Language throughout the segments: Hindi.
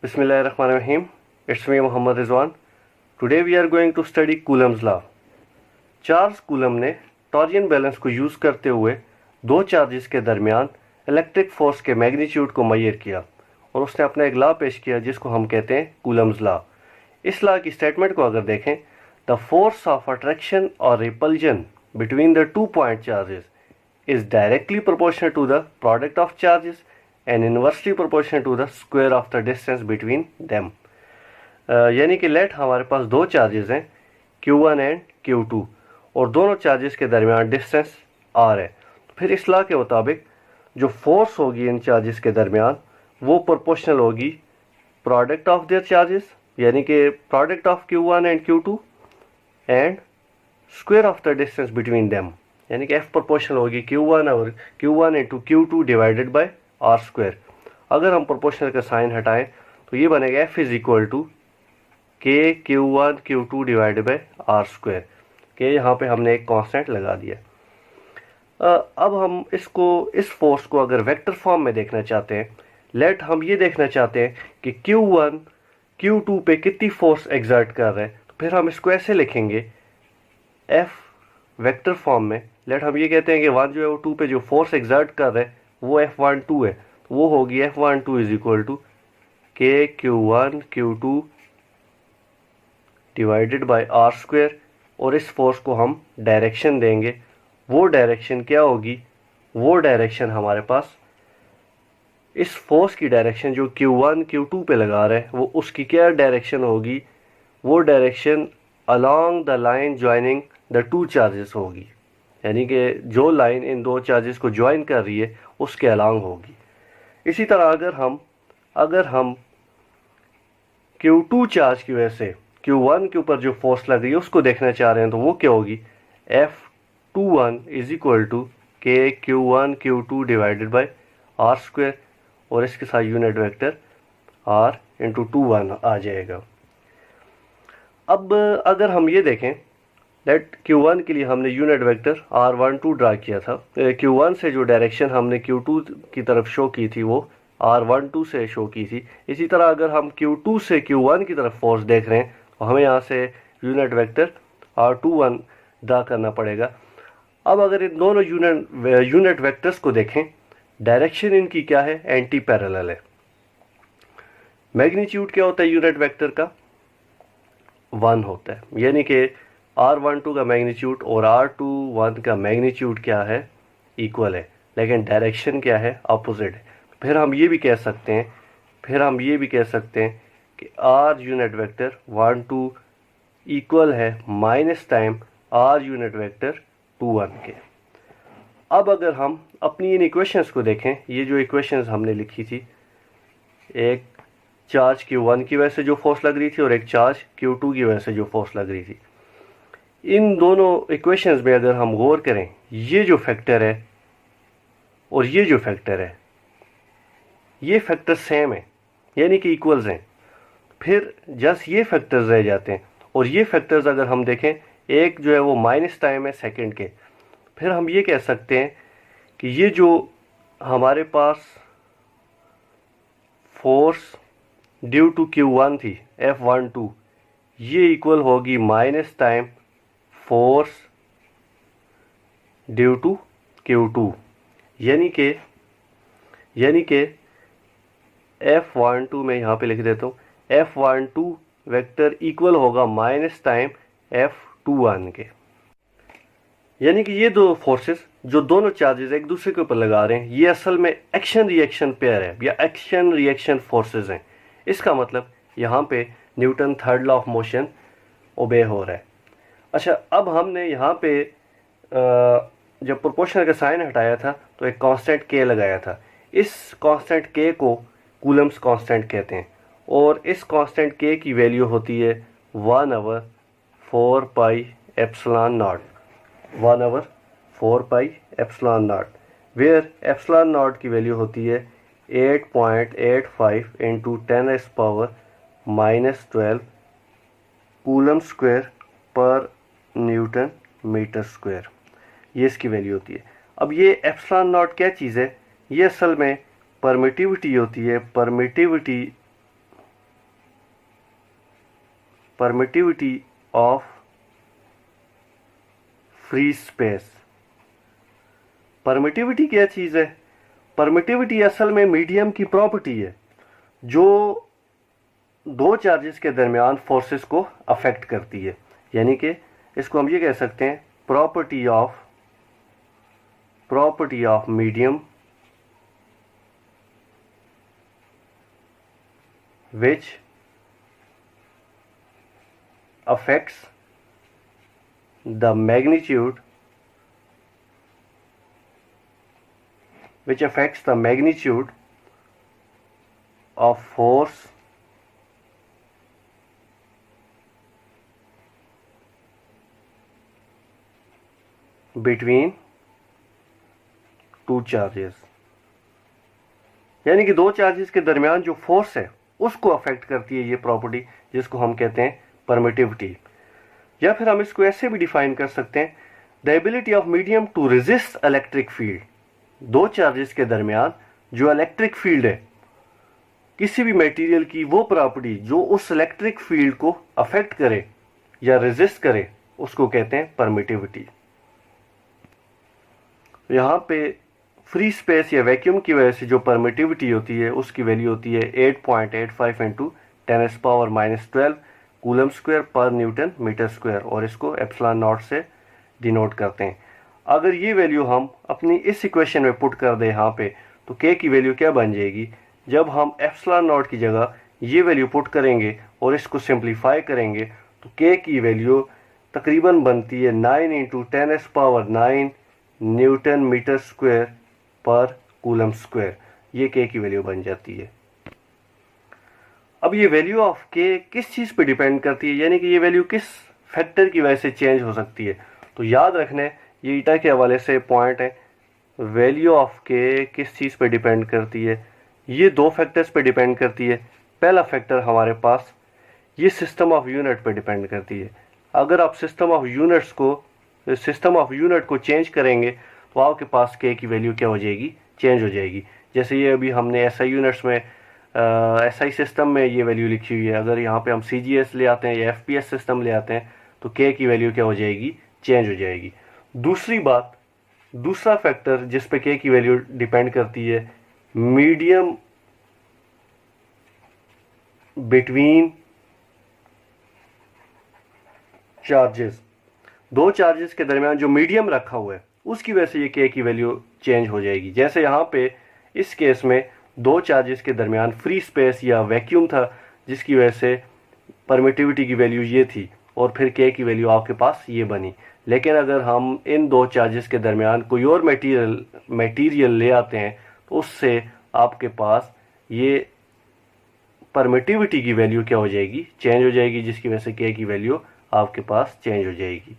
Bismillahirrahmanirrahim. It's me Muhammad Rizwan. Today we are going to study Coulomb's law. Charles coulomb ने टॉरियन बैलेंस को यूज़ करते हुए दो चार्जेस के दरमियान इलेक्ट्रिक फोर्स के मैग्नीट्यूड को मेजर किया और उसने अपना एक लॉ पेश किया जिसको हम कहते हैं कूलम्स लॉ। इस लॉ की स्टेटमेंट को अगर देखें, द फोर्स ऑफ अट्रैक्शन और repulsion between the two point charges is directly proportional to the product of charges and inversely proportional to the square of the distance between them. यानी कि लेट हमारे पास दो चार्जेस हैं Q1 एंड Q2 और दोनों चार्जेस के दरमियान डिस्टेंस R है। फिर इस लॉ के मुताबिक जो फोर्स होगी इन चार्जेस के दरमियान वो प्रोपोर्शनल होगी प्रोडक्ट ऑफ देयर चार्जेस, यानी कि product of Q1 and Q2 and square of the distance between them, यानी कि F प्रोपोर्शनल होगी Q1 into Q2 divided by R square. अगर हम प्रोपोर्शनल का साइन हटाएं तो ये बनेगा F is equal to K Q1 Q2 divided by R square के यहाँ पे हमने एक कांस्टेंट लगा दिया। अब हम इस फोर्स को अगर वेक्टर फॉर्म में देखना चाहते हैं, लेट हम ये देखना चाहते हैं कि Q1 Q2 पे कितनी फोर्स एग्जर्ट कर रहे हैं, तो फिर हम इसको ऐसे लिखेंगे F वेक्टर फॉर्म में। लेट हम ये कहते हैं कि 1 जो है वो 2 पे जो फोर्स एग्जर्ट कर रहे हैं वो F12 है, तो वो होगी F12 is equal to K Q1 Q2 divided by R square. और इस फोर्स को हम डायरेक्शन देंगे, वो डायरेक्शन क्या होगी, वो डायरेक्शन हमारे पास इस फोर्स की डायरेक्शन जो Q1 Q2 पे लगा रहे हैं वो उसकी क्या डायरेक्शन होगी, वो direction along the line joining the two charges होगी, यानी कि जो लाइन इन दो चार्जेस को ज्वाइन कर रही है उसके अलोंग होगी। इसी तरह अगर हम Q2 चार्ज की वजह से Q1 के ऊपर जो फोर्स लग रही है उसको देखना चाह रहे हैं तो वो क्या होगी, F21 is equal to K Q1 Q2 divided by R square और इसके साथ यूनिट वेक्टर R इंटू 21 आ जाएगा। अब अगर हम ये देखें, लेट Q1 के लिए हमने यूनिट वेक्टर R12 ड्रा किया था। Q1 से जो डायरेक्शन हमने Q2 की तरफ शो की थी वो R12 से शो की थी। इसी तरह अगर हम Q2 से Q1 की तरफ फोर्स देख रहे हैं तो हमें यहाँ से यूनिट वेक्टर R21 ड्रा करना पड़ेगा। अब अगर इन दोनों यूनिट वेक्टर्स को देखें, डायरेक्शन इनकी क्या है, एंटी पैरेलल है। मैग्नीट्यूड क्या होता है यूनिट वेक्टर का, 1 होता है, यानी कि R12 का मैग्नीट्यूड और R21 का मैग्नीट्यूड क्या है, इक्वल है, लेकिन डायरेक्शन क्या है, अपोजिट है। फिर हम ये भी कह सकते हैं कि R यूनिट वेक्टर 1 2 इक्वल है minus time R unit vector 2 1 के। अब अगर हम अपनी इन इक्वेशंस को देखें, ये जो इक्वेशंस हमने लिखी थी, एक चार्ज Q1 की वजह से जो फोर्स लग रही थी और एक चार्ज Q2 की वजह से जो फोर्स लग रही थी, इन दोनों इक्वेशंस में अगर हम गौर करें, ये जो फैक्टर है और ये जो फैक्टर है, ये फैक्टर सेम है, यानी कि इक्वल्स हैं। फिर जस्ट ये फैक्टर्स रह जाते हैं और ये फैक्टर्स अगर हम देखें, एक जो है वो माइनस टाइम है सेकंड के। फिर हम ये कह सकते हैं कि ये जो हमारे पास फोर्स ड्यू टू Q1 थी F12, ये इक्वल होगी minus time force due to Q2, यानी कि F12 में यहाँ पे लिख देता हूँ, F12 वेक्टर इक्वल होगा माइनस टाइम F21 के। यानी कि ये दो फोर्सेस जो दोनों चार्जेस एक दूसरे के ऊपर लगा रहे हैं, ये असल में एक्शन रिएक्शन पेयर है या एक्शन रिएक्शन फोर्सेस हैं। इसका मतलब यहाँ पे Newton third law of motion obey हो रहा है। अच्छा, अब हमने यहाँ पे जब प्रोपोर्शनल का साइन हटाया था तो एक कांस्टेंट K लगाया था। इस कांस्टेंट K को कूलम्स कांस्टेंट कहते हैं और इस कांस्टेंट K की वैल्यू होती है 1/4 pi epsilon naught, 1/4 pi epsilon naught, where epsilon naught की वैल्यू होती है 8.85 into 10⁻⁻12 coulomb square per newton metre square, ये इसकी वैल्यू होती है। अब ये एप्सिलॉन नॉट क्या चीज़ है, ये असल में परमिटिविटी होती है, permittivity permittivity of free space. Permittivity क्या चीज़ है? परमिटिविटी असल में मीडियम की प्रॉपर्टी है जो दो चार्जेस के दरमियान फोर्सेस को अफेक्ट करती है। यानी कि इसको हम ये कह सकते हैं property of medium which affects the magnitude of force between two charges। यानी कि दो चार्जेस के दरमियान जो फोर्स है उसको अफेक्ट करती है ये प्रॉपर्टी, जिसको हम कहते हैं परमिटिविटी। या फिर हम इसको ऐसे भी डिफाइन कर सकते हैं, the ability of medium to resist electric field. दो चार्जेस के दरमियान जो इलेक्ट्रिक फील्ड है किसी भी मटेरियल की, वो प्रॉपर्टी जो उस इलेक्ट्रिक फील्ड को अफेक्ट करे या रेजिस्ट करे उसको कहते हैं परमिटिविटी। यहाँ पे फ्री स्पेस या वैक्यूम की वजह से जो परमिटिविटी होती है उसकी वैल्यू होती है 8.85 into 10⁻⁻12 coulomb square per newton metre square, और इसको एप्सिलॉन नॉट से डिनोट करते हैं। अगर ये वैल्यू हम अपनी इस इक्वेशन में पुट कर दें यहाँ पे, तो के की वैल्यू क्या बन जाएगी? जब हम एप्सिलॉन नॉट की जगह ये वैल्यू पुट करेंगे और इसको सिंप्लीफाई करेंगे तो के की वैल्यू तकरीबन बनती है 9 इंटू 10⁻9 न्यूटन मीटर स्क्वायर पर कूलम स्क्वायर। ये के की वैल्यू बन जाती है। अब ये वैल्यू ऑफ के किस चीज़ पे डिपेंड करती है, यानी कि ये वैल्यू किस फैक्टर की वजह से चेंज हो सकती है? तो याद रखना है ये ईटा के हवाले से पॉइंट है। वैल्यू ऑफ के किस चीज़ पे डिपेंड करती है? ये दो फैक्टर्स पे डिपेंड करती है। पहला फैक्टर हमारे पास ये सिस्टम ऑफ यूनिट पे डिपेंड करती है। अगर आप सिस्टम ऑफ यूनिट को चेंज करेंगे तो आपके पास के की वैल्यू क्या हो जाएगी? चेंज हो जाएगी। जैसे ये अभी हमने एसआई यूनिट्स में एसआई सिस्टम में ये वैल्यू लिखी हुई है। अगर यहाँ पे हम सीजीएस ले आते हैं या एफपीएस सिस्टम ले आते हैं तो के की वैल्यू क्या हो जाएगी? चेंज हो जाएगी। दूसरी बात, दूसरा फैक्टर जिस पे के की वैल्यू डिपेंड करती है, मीडियम बिटवीन चार्जेस। दो चार्जेस के दरमियान जो मीडियम रखा हुआ है उसकी वजह से ये के की वैल्यू चेंज हो जाएगी। जैसे यहाँ पे इस केस में दो चार्जेस के दरमियान फ्री स्पेस या वैक्यूम था, जिसकी वजह से परमिटिविटी की वैल्यू ये थी और फिर के की वैल्यू आपके पास ये बनी। लेकिन अगर हम इन दो चार्जेस के दरमियान कोई और मटेरियल ले आते हैं तो उससे आपके पास ये परमिटिविटी की वैल्यू क्या हो जाएगी? चेंज हो जाएगी, जिसकी वजह से के की वैल्यू आपके पास चेंज हो जाएगी।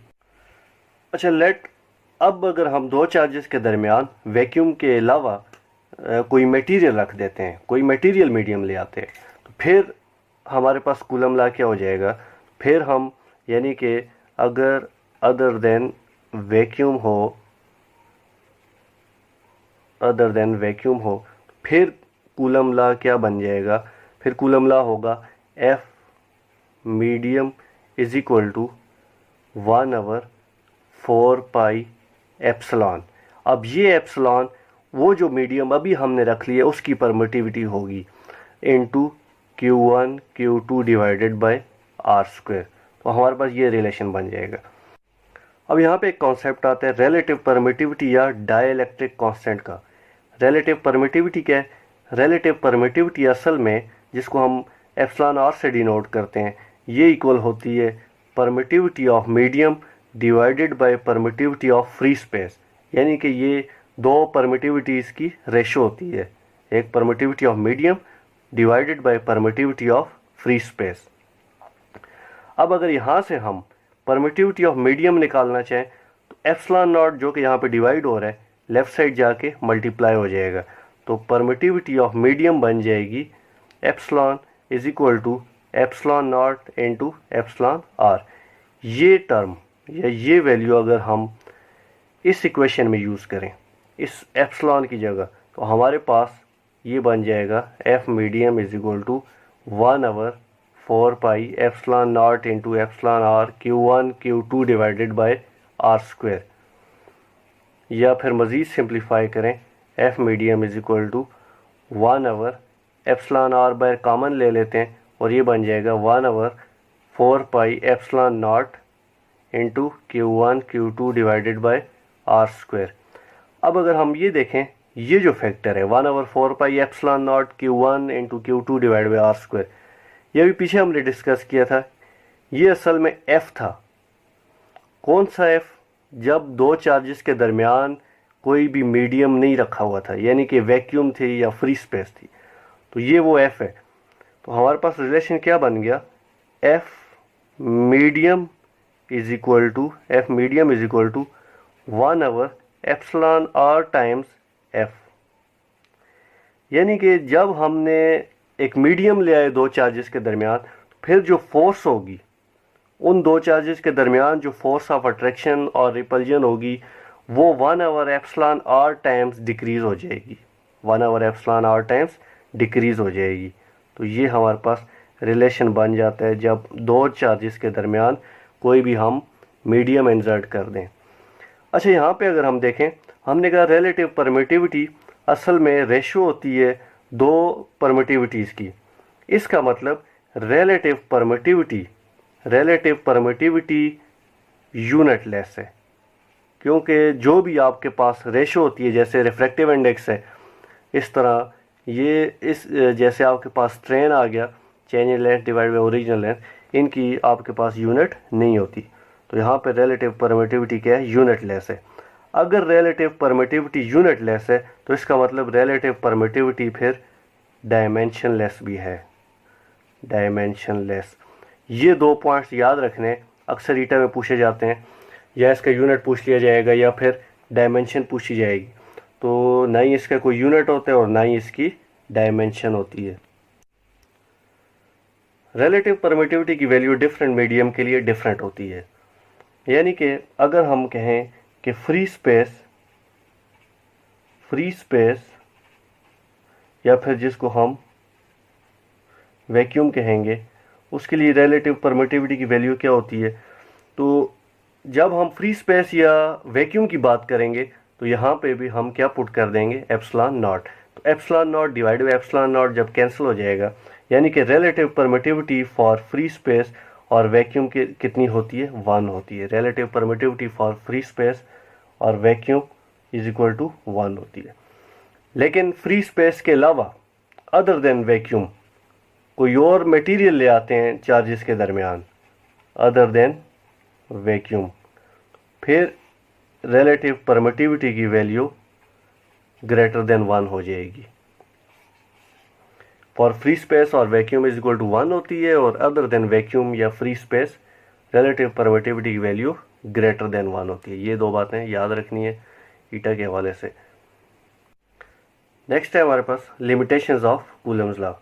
अच्छा, अब अगर हम दो चार्जेस के दरमियान वैक्यूम के अलावा कोई मटेरियल रख देते हैं, कोई मटेरियल मीडियम ले आते हैं, तो फिर हमारे पास कूलम लॉ क्या हो जाएगा? फिर हम यानी कि अगर अदर देन वैक्यूम हो फिर कूलम लॉ क्या बन जाएगा? फिर कूलम लॉ होगा F medium is equal to 1/4 pi epsilon. अब ये एप्सिलॉन वो जो मीडियम अभी हमने रख लिया उसकी परमिटिविटी होगी into Q1 Q2 divided by R square. तो हमारे पास ये रिलेशन बन जाएगा। अब यहाँ पे एक कॉन्सेप्ट आता है रिलेटिव परमिटिविटी या डाइलेक्ट्रिक कांस्टेंट का। रिलेटिव परमिटिविटी क्या है? रिलेटिव परमिटिविटी असल में जिसको हम एप्सिलॉन R से डिनोट करते हैं, ये इक्वल होती है permittivity of medium divided by permittivity of free space. यानी कि ये दो परमिटिविटीज़ की रेशो होती है, एक permittivity of medium divided by permittivity of free space. अब अगर यहाँ से हम परमिटिविटी ऑफ मीडियम निकालना चाहें तो एप्सिलॉन नॉट जो कि यहाँ पे डिवाइड हो रहा है लेफ़्ट साइड जाके मल्टीप्लाई हो जाएगा, तो परमिटिविटी ऑफ मीडियम बन जाएगी epsilon is equal to epsilon naught into epsilon R. ये टर्म या ये वैल्यू अगर हम इस इक्वेशन में यूज़ करें इस एप्सिलॉन की जगह, तो हमारे पास ये बन जाएगा F medium is equal to 1/4 4 pi epsilon naught into epsilon r Q1 Q2 divided by r square, या फिर मज़ीद सिंप्लीफाई करें F medium is equal to 1/, epsilon r by common ले लेते हैं और ये बन जाएगा 1/, 4 pi epsilon naught into Q1 Q2 divided by r square. अब अगर हम ये देखें, ये जो फैक्टर है 1/, 4 pi epsilon naught Q1 into Q2 divide by r square, ये भी पीछे हमने डिस्कस किया था। ये असल में एफ था। कौन सा एफ? जब दो चार्जेस के दरमियान कोई भी मीडियम नहीं रखा हुआ था, यानी कि वैक्यूम थी या फ्री स्पेस थी, तो ये वो एफ है। तो हमारे पास रिलेशन क्या बन गया? F medium is equal to 1/, epsilon r times F. यानी कि जब हमने एक मीडियम ले आए दो चार्जेस के दरमियान, फिर जो फोर्स होगी उन दो चार्जेस के दरमियान, जो फोर्स ऑफ अट्रैक्शन और रिपल्जन होगी, वो 1/, एप्सिलॉन आर टाइम्स डिक्रीज हो जाएगी। 1/, एप्सिलॉन आर टाइम्स डिक्रीज हो जाएगी। तो ये हमारे पास रिलेशन बन जाता है जब दो चार्जेस के दरमियान कोई भी हम मीडियम इंसर्ट कर दें। अच्छा, यहाँ पे अगर हम देखें, हमने कहा रिलेटिव परमिटिविटी असल में रेशो होती है दो परमिटिविटीज़ की। इसका मतलब रिलेटिव परमिटिविटी यूनिट लेस है, क्योंकि जो भी आपके पास रेशो होती है, जैसे रिफ्रैक्टिव इंडेक्स है, इस तरह जैसे आपके पास स्ट्रेन आ गया, change in length divide by original length, इनकी आपके पास यूनिट नहीं होती। तो यहाँ पे रिलेटिव परमिटिविटी क्या है? यूनिट लेस है। अगर रिलेटिव परमिटिविटी यूनिट लेस है तो इसका मतलब रिलेटिव परमिटिविटी फिर डायमेंशन लेस भी है। डायमेंशन लेस, ये दो पॉइंट्स याद रखने, अक्सर ईटा में पूछे जाते हैं, या इसका यूनिट पूछ लिया जाएगा या फिर डायमेंशन पूछी जाएगी। तो ना ही इसका कोई यूनिट होता है और ना ही इसकी डायमेंशन होती है। रिलेटिव परमिटिविटी की वैल्यू डिफरेंट मीडियम के लिए डिफरेंट होती है। यानी कि अगर हम कहें कि फ्री स्पेस या फिर जिसको हम वैक्यूम कहेंगे, उसके लिए रिलेटिव परमिटिविटी की वैल्यू क्या होती है? तो जब हम फ्री स्पेस या वैक्यूम की बात करेंगे तो यहाँ पे भी हम क्या पुट कर देंगे? Epsilon naught. तो epsilon naught divide by epsilon naught जब कैंसिल हो जाएगा, यानी कि relative permittivity for free space और वैक्यूम की कितनी होती है? 1 होती है। Relative permittivity for free space और वैक्यूम इज इक्वल टू 1 होती है। लेकिन फ्री स्पेस के अलावा अदर देन वैक्यूम कोई और मटेरियल ले आते हैं चार्जेस के दरमियान, अदर देन वैक्यूम, फिर रिलेटिव परमिटिविटी की वैल्यू ग्रेटर देन 1 हो जाएगी। फॉर फ्री स्पेस और वैक्यूम इज इक्वल टू 1 होती है, और अदर देन वैक्यूम या फ्री स्पेस रिलेटिव परमिटिविटी की वैल्यू ग्रेटर देन 1 होती है। ये दो बातें याद रखनी है ईटा के हवाले से। नेक्स्ट है हमारे पास limitations of Coulomb's law.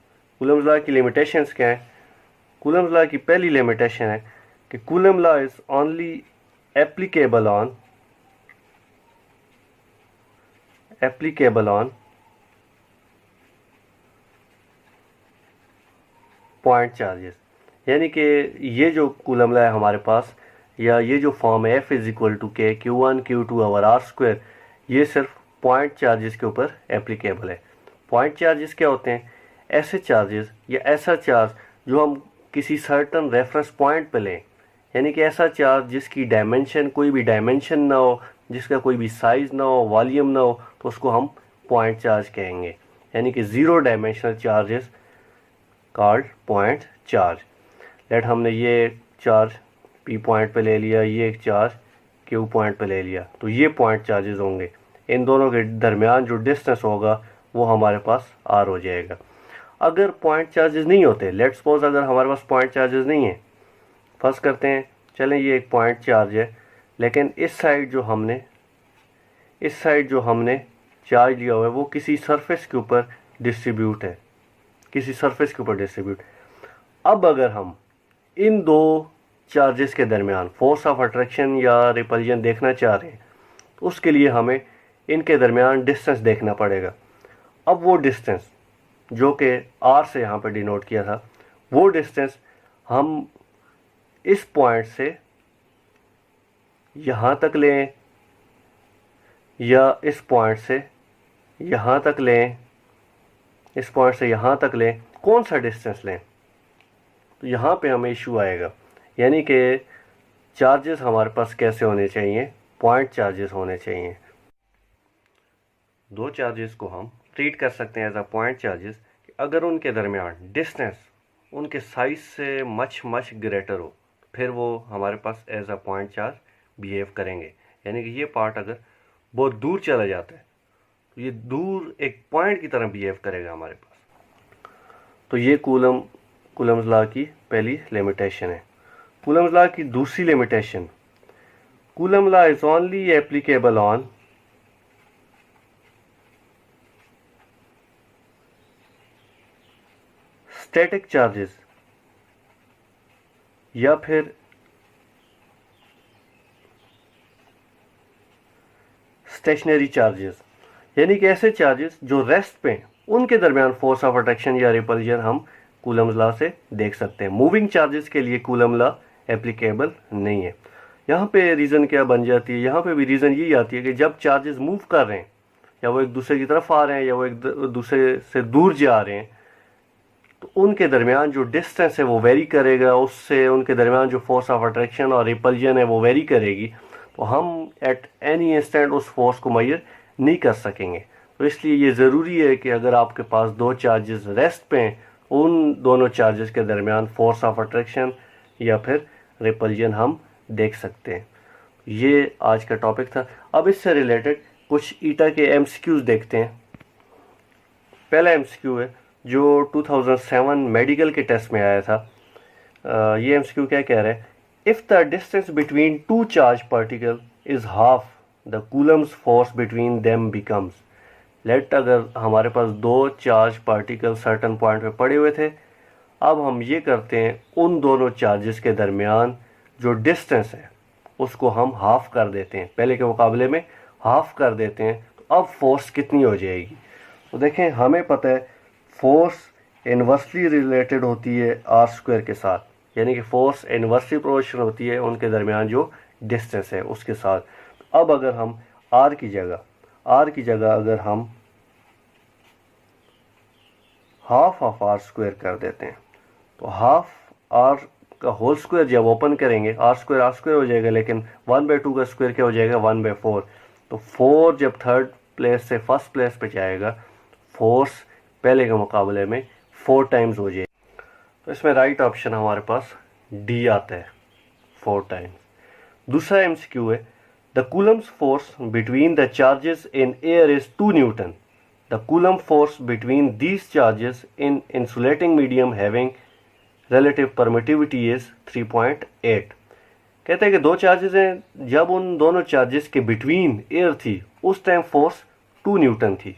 Coulomb's law की लिमिटेशंस क्या है? कूलम्स लॉ की पहली लिमिटेशन है कि Coulomb law is only applicable on point charges. यानी कि ये जो कूलम लॉ है हमारे पास, या ये जो फॉर्म है F इज इक्वल टू के Q1 Q2 over are square, ये सिर्फ पॉइंट चार्जेस के ऊपर एप्लीकेबल है। पॉइंट चार्जेस क्या होते हैं? ऐसे चार्जेस या ऐसा चार्ज जो हम किसी सर्टन रेफरेंस पॉइंट पे लें, यानी कि ऐसा चार्ज जिसकी डायमेंशन, कोई भी डायमेंशन ना हो, जिसका कोई भी साइज ना हो, वॉल्यूम ना हो, तो उसको हम पॉइंट चार्ज कहेंगे। यानी कि zero dimensional charges called point charge. Let हमने ये चार्ज P पॉइंट पे ले लिया, ये एक चार्ज Q पॉइंट पे ले लिया, तो ये पॉइंट चार्जेस होंगे। इन दोनों के दरमियान जो डिस्टेंस होगा वो हमारे पास R हो जाएगा। अगर पॉइंट चार्जेस नहीं होते, लेट सपोज अगर हमारे पास पॉइंट चार्जेस नहीं है, फर्स्ट करते हैं, चलें ये एक पॉइंट चार्ज है, लेकिन इस साइड जो हमने चार्ज लिया हुआ है वो किसी सरफेस के ऊपर डिस्ट्रीब्यूट है, किसी सरफेस के ऊपर डिस्ट्रीब्यूट। अब अगर हम इन दो चार्जेस के दरमियान फोर्स ऑफ अट्रैक्शन या रिपल्जन देखना चाह रहे हैं, तो उसके लिए हमें इनके दरमियान डिस्टेंस देखना पड़ेगा। अब वो डिस्टेंस जो कि R से यहाँ पे डिनोट किया था, वो डिस्टेंस हम इस पॉइंट से यहाँ तक लें या इस पॉइंट से यहाँ तक लें, इस पॉइंट से यहाँ तक लें, कौन सा डिस्टेंस लें, तो यहाँ पे हमें इशू आएगा। यानी कि चार्जेस हमारे पास कैसे होने चाहिए, पॉइंट चार्जेस होने चाहिए। दो चार्जेस को हम ट्रीट कर सकते हैं एज अ पॉइंट चार्जेस अगर उनके दरमियान डिस्टेंस उनके साइज से मच ग्रेटर हो, फिर वो हमारे पास as a point charge behave करेंगे। यानी कि ये पार्ट अगर बहुत दूर चला जाता है तो ये दूर एक पॉइंट की तरह बिहेव करेगा हमारे पास। तो ये कूलम्स लॉ की पहली लिमिटेशन है। कूलम्स लॉ की दूसरी limitation, coulomb law is only applicable on static charges या फिर स्टेशनरी चार्जेस, यानी कि ऐसे चार्जेस जो रेस्ट पे उनके दरमियान फोर्स ऑफ अट्रैक्शन या रिपल्जन हम कूलम्स लॉ से देख सकते हैं। मूविंग चार्जेस के लिए कूलम लॉ एप्लीकेबल नहीं है। यहाँ पे रीज़न क्या बन जाती है, यहाँ पे भी रीज़न यही आती है कि जब चार्जेस मूव कर रहे हैं या वो एक दूसरे की तरफ आ रहे हैं या वो एक दूसरे से दूर जा रहे हैं, तो उनके दरमियान जो डिस्टेंस है वो वेरी करेगा, उससे उनके दरमियान जो फोर्स ऑफ अट्रैक्शन और रिपल्जन है वो वेरी करेगी। तो हम एट एनी इंस्टेंट उस फोर्स को मेजर नहीं कर सकेंगे। तो इसलिए ये ज़रूरी है कि अगर आपके पास दो चार्जेस रेस्ट पे हैं, उन दोनों चार्जेस के दरमियान फोर्स ऑफ अट्रैक्शन या फिर रिपल्जन हम देख सकते हैं। ये आज का टॉपिक था। अब इससे रिलेटेड कुछ ईटा के एमसीक्यूज देखते हैं। पहला एमसीक्यू है जो 2007 मेडिकल के टेस्ट में आया था। ये एमसीक्यू क्या कह रहा है, if the distance between two charge particle is half the Coulomb's force between them becomes. Let अगर हमारे पास दो चार्ज पार्टिकल सर्टन पॉइंट पे पड़े हुए थे, अब हम ये करते हैं उन दोनों चार्जेस के दरमियान जो डिस्टेंस है उसको हम हाफ कर देते हैं, पहले के मुकाबले में हाफ कर देते हैं। तो अब फोर्स कितनी हो जाएगी, तो देखें हमें पता है फोर्स इन्वर्सली रिलेटेड होती है आर स्क्वायर के साथ, यानी कि फोर्स इन्वर्सली प्रोपोर्शनल होती है उनके दरमियान जो डिस्टेंस है उसके साथ। अब अगर हम आर की जगह अगर हम हाफ ऑफ आर स्क्वायर कर देते हैं, तो हाफ आर का होल स्क्वायर जब ओपन करेंगे आर स्क्वायर हो जाएगा, लेकिन 1/2 का स्क्वायर क्या हो जाएगा 1/4। तो 4 जब थर्ड प्लेस से फर्स्ट प्लेस पे जाएगा, फोर्स पहले के मुकाबले में 4 टाइम्स हो जाएगी। तो इसमें राइट ऑप्शन हमारे पास डी आता है, 4 टाइम्स। दूसरा एमसीक्यू है, the Coulomb's force between the charges in air is 2 Newton. The coulomb force between these charges in insulating medium having relative permittivity is 3.8। कहते हैं कि दो चार्जेस हैं, जब उन दोनों चार्जेस के बिटवीन एयर थी उस टाइम फोर्स 2 न्यूटन थी।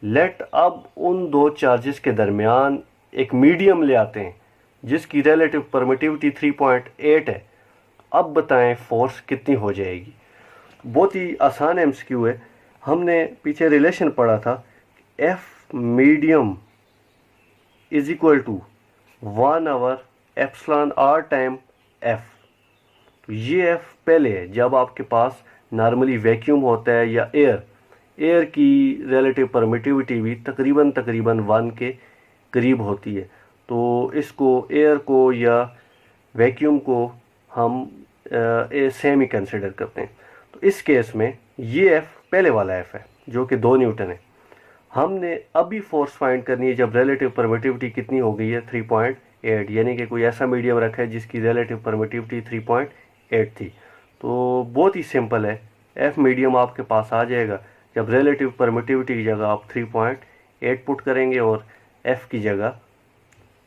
लेट अब उन दो चार्जेस के दरमियान एक मीडियम ले आते हैं जिसकी रिलेटिव परमिटिविटी 3.8 है। अब बताएं फोर्स कितनी हो जाएगी। बहुत ही आसान एमसीक्यू है। हमने पीछे रिलेशन पढ़ा था, F medium is equal to 1/εr time F. तो ये एफ पहले है जब आपके पास नॉर्मली वैक्यूम होता है या एयर की रिलेटिव परमिटिविटी भी तकरीबन 1 के करीब होती है। तो इसको एयर को या वैक्यूम को हम सेम ही कंसिडर करते हैं। तो इस केस में ये एफ पहले वाला एफ है जो कि 2 न्यूटन है। हमने अभी फोर्स फाइंड करनी है जब रिलेटिव परमिटिविटी कितनी हो गई है 3.8, यानी कि कोई ऐसा मीडियम रखा है जिसकी रिलेटिव परमिटिविटी 3.8 थी। तो बहुत ही सिंपल है, एफ मीडियम आपके पास आ जाएगा जब रिलेटिव परमिटिविटी की जगह आप 3.8 पुट करेंगे और एफ की जगह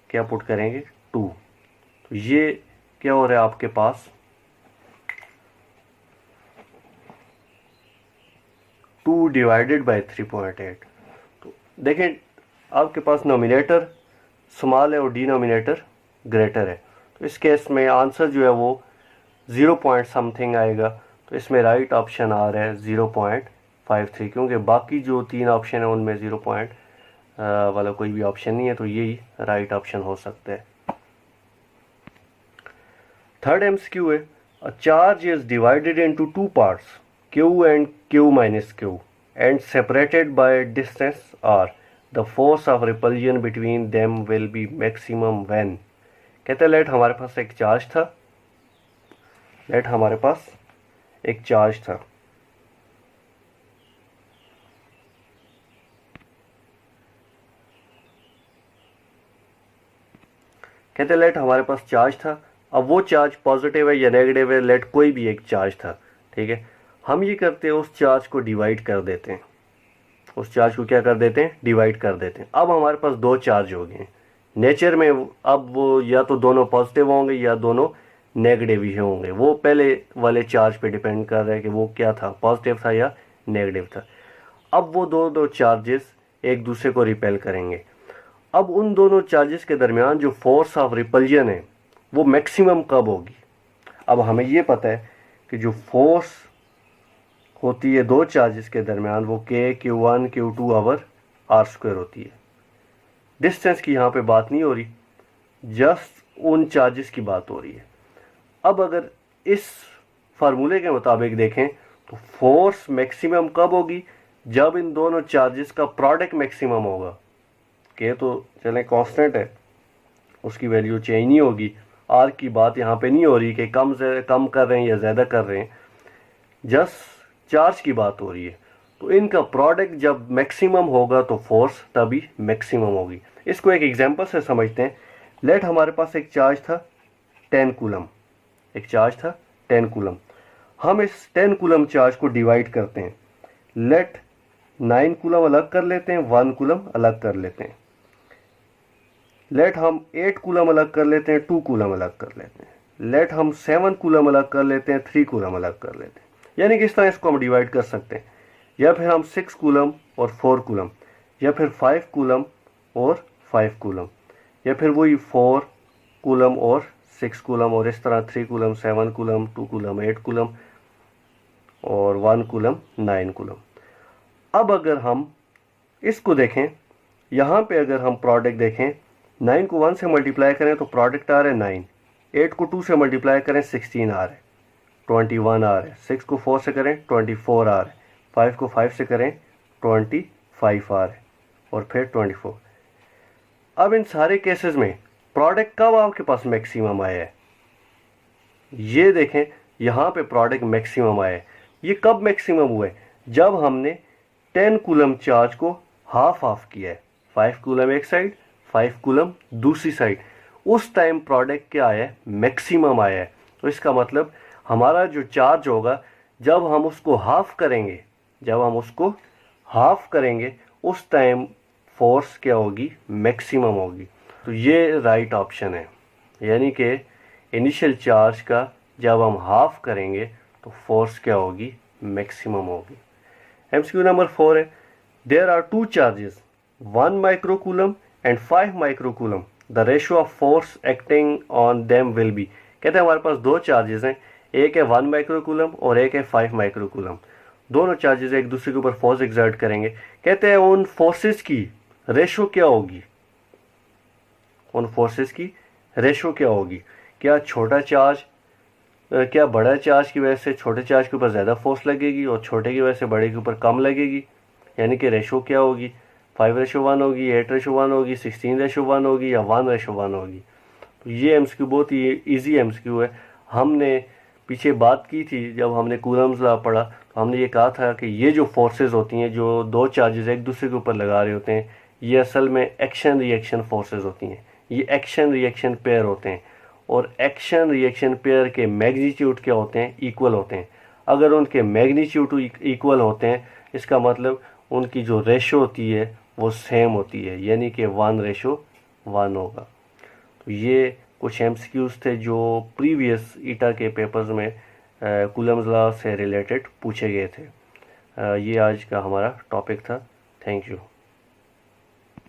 क्या पुट करेंगे 2। तो ये क्या हो रहा है आपके पास 2 डिवाइडेड बाय 3.8। तो देखें आपके पास नोमिनेटर स्मॉल है और डिनोमिनेटर ग्रेटर है। तो इस केस में आंसर जो है वो 0 पॉइंट समथिंग आएगा। तो इसमें राइट ऑप्शन आ रहा है 0.53, क्योंकि बाकी जो 3 ऑप्शन है उनमें 0 पॉइंट वाला कोई भी ऑप्शन नहीं है। तो यही राइट ऑप्शन हो सकता है। थर्ड एमसीक्यू है, a charge is divided into two parts Q and Q minus Q and separated by distance R. The force of repulsion between them will be maximum when. कहते हैं लेट हमारे पास एक चार्ज था, लेट हमारे पास एक चार्ज था, कहते हैं लेट हमारे पास चार्ज था। अब वो चार्ज पॉजिटिव है या नेगेटिव है, लेट कोई भी एक चार्ज था, ठीक है। हम ये करते हैं उस चार्ज को डिवाइड कर देते हैं, उस चार्ज को क्या कर देते हैं, डिवाइड कर देते हैं। अब हमारे पास दो चार्ज हो गए नेचर में, अब वो या तो दोनों पॉजिटिव होंगे या दोनों नेगेटिव ही होंगे, वो पहले वाले चार्ज पे डिपेंड कर रहा है कि वो क्या था, पॉजिटिव था या नेगेटिव था। अब वो दो चार्जेस एक दूसरे को रिपेल करेंगे। अब उन दोनों चार्जेस के दरमियान जो फोर्स ऑफ रिपल्जन है वो मैक्सिमम कब होगी। अब हमें ये पता है कि जो फोर्स होती है दो चार्जेस के दरमियान वो Q1 Q2 ओवर R² होती है। डिस्टेंस की यहाँ पे बात नहीं हो रही, जस्ट उन चार्जेस की बात हो रही है। अब अगर इस फार्मूले के मुताबिक देखें तो फोर्स मैक्सिमम कब होगी, जब इन दोनों चार्जेस का प्रोडक्ट मैक्सिमम होगा। K तो चलें कांस्टेंट है, उसकी वैल्यू चेंज नहीं होगी। R की बात यहाँ पे नहीं हो रही कि कम कर रहे हैं या ज़्यादा कर रहे हैं, जस्ट चार्ज की बात हो रही है। तो इनका प्रोडक्ट जब मैक्सिमम होगा तो फोर्स तभी मैक्सिमम होगी। इसको एक एग्जांपल से समझते हैं। लेट हमारे पास एक चार्ज था 10 कूलम, एक चार्ज था 10 कूलम। हम इस 10 कूलम चार्ज को डिवाइड करते हैं। लेट 9 कूलम अलग कर लेते हैं, 1 कूलम अलग कर लेते हैं। लेट हम 8 कूलम अलग कर लेते हैं, 2 कूलम अलग कर लेते हैं। लेट हम 7 कूलम अलग कर लेते हैं, 3 कूलम अलग कर लेते हैं। यानी कि इस तरह इसको हम डिवाइड कर सकते हैं, या फिर हम 6 कूलम और 4 कूलम, या फिर 5 कूलम और 5 कूलम, या फिर वही 4 कूलम और 6 कूलम, और इस तरह 3 कूलम 7 कूलम, 2 कूलम 8 कूलम और 1 कूलम 9 कूलम। अब अगर हम इसको देखें, यहाँ पे अगर हम प्रोडक्ट देखें, 9 को 1 से मल्टीप्लाई करें तो प्रोडक्ट आ रहा है 9, 8 को 2 से मल्टीप्लाई करें 16 आ रहा है, 21 आ रहा है, 6 को 4 से करें 24 आ रहा है, 5 को 5 से करें 25 आ रहा है, और फिर 24। अब इन सारे केसेस में प्रोडक्ट कब आपके पास मैक्सिमम आया है, ये देखें यहाँ पे प्रोडक्ट मैक्सिमम आया है। ये कब मैक्सिमम हुआ है, जब हमने 10 कूलम चार्ज को हाफ किया है, 5 कूलम एक साइड 5 कूलम दूसरी साइड, उस टाइम प्रोडक्ट क्या आया है, मैक्सिमम आया है। तो इसका मतलब हमारा जो चार्ज होगा जब हम उसको हाफ करेंगे, जब हम उसको हाफ करेंगे उस टाइम फोर्स क्या होगी, मैक्सिमम होगी। तो ये राइट ऑप्शन है, यानी कि इनिशियल चार्ज का जब हम हाफ करेंगे तो फोर्स क्या होगी, मैक्सिमम होगी। एमसीक्यू नंबर 4 है, there are two charges 1 microcoulomb and 5 microcoulomb, the ratio of force acting on them will be. कहते हैं हमारे पास दो चार्जेस हैं, एक है 1 माइक्रोकूलम और एक है 5 माइक्रोकूलम। दोनों चार्जेस एक दूसरे के ऊपर फोर्स एक्सर्ट करेंगे। कहते हैं उन फोर्सेस की रेशो क्या होगी, उन फोर्सेस की रेशो क्या होगी। क्या छोटा चार्ज, क्या बड़ा चार्ज की वजह से छोटे चार्ज के ऊपर ज़्यादा फोर्स लगेगी और छोटे की वजह से बड़े के ऊपर कम लगेगी। यानी कि रेशो क्या होगी, 5:1 होगी, 8:1 होगी, 16:1 होगी या 1:1 होगी। तो ये एमसीक्यू बहुत ही ईजी एमसीक्यू है। हमने पीछे बात की थी जब हमने कूलम्स लॉ पढ़ा, तो हमने ये कहा था कि ये जो फोर्सेस होती हैं, जो दो चार्जेस एक दूसरे के ऊपर लगा रहे होते हैं, ये असल में एक्शन रिएक्शन फोर्सेस होती हैं। ये एक्शन रिएक्शन पेयर होते हैं, और एक्शन रिएक्शन पेयर के मैग्नीट्यूड क्या होते हैं, इक्वल होते हैं। अगर उनके मैग्नीट्यूड इक्वल होते हैं, इसका मतलब उनकी जो रेशो होती है वो सेम होती है, यानी कि 1:1 होगा। तो ये कुछ एमसीक्यूज थे जो प्रीवियस ईटा के पेपर्स में कूलम्स लॉ से रिलेटेड पूछे गए थे। ये आज का हमारा टॉपिक था। Thank you.